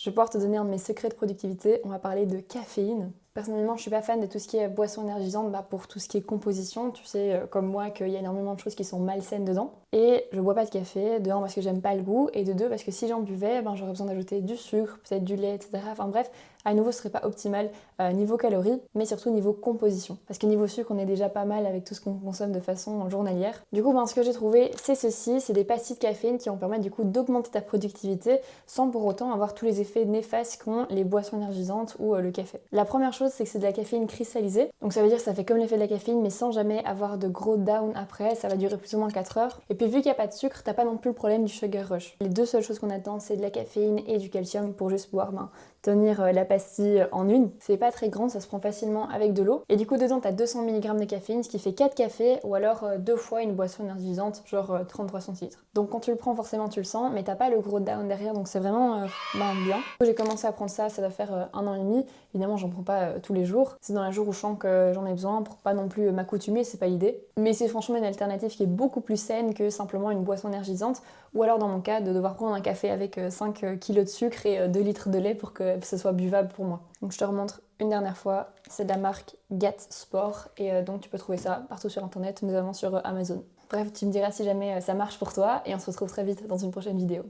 Je vais pouvoir te donner un de mes secrets de productivité. On va parler de caféine. Personnellement, je suis pas fan de tout ce qui est boisson énergisante pour tout ce qui est composition. Tu sais, comme moi, qu'il y a énormément de choses qui sont malsaines dedans. Et je bois pas de café, de un parce que j'aime pas le goût, et de deux parce que si j'en buvais, j'aurais besoin d'ajouter du sucre, peut-être du lait, etc. Enfin bref, à nouveau, ce serait pas optimal niveau calories, mais surtout niveau composition. Parce que niveau sucre, on est déjà pas mal avec tout ce qu'on consomme de façon journalière. Du coup, ce que j'ai trouvé, c'est ceci, c'est des pastilles de caféine qui vont permettre du coup d'augmenter ta productivité sans pour autant avoir tous les effets néfastes qu'ont les boissons énergisantes ou le café. La première chose, c'est que c'est de la caféine cristallisée. Donc ça veut dire que ça fait comme l'effet de la caféine, mais sans jamais avoir de gros down après. Ça va durer plus ou moins 4 heures. Et puis vu qu'il n'y a pas de sucre, t'as pas non plus le problème du sugar rush. Les deux seules choses qu'on attend, c'est de la caféine et du calcium pour juste pouvoir tenir la pastille en une. C'est pas très grand, ça se prend facilement avec de l'eau. Et du coup, dedans, t'as 200 mg de caféine, ce qui fait 4 cafés ou alors 2 fois une boisson énergisante, genre 33 centilitres. Donc quand tu le prends, forcément, tu le sens, mais t'as pas le gros down derrière, donc c'est vraiment bien. J'ai commencé à prendre ça doit faire 1 an et demi. Évidemment, j'en prends pas tous les jours. C'est dans les jours où je sens que j'en ai besoin pour pas non plus m'accoutumer, c'est pas l'idée. Mais c'est franchement une alternative qui est beaucoup plus saine que simplement une boisson énergisante, ou alors dans mon cas, de devoir prendre un café avec 5 kg de sucre et 2 litres de lait pour que ce soit buvable pour moi. Donc je te remontre une dernière fois, c'est de la marque GAT Sport et donc tu peux trouver ça partout sur internet, notamment sur Amazon. Bref, tu me diras si jamais ça marche pour toi et on se retrouve très vite dans une prochaine vidéo.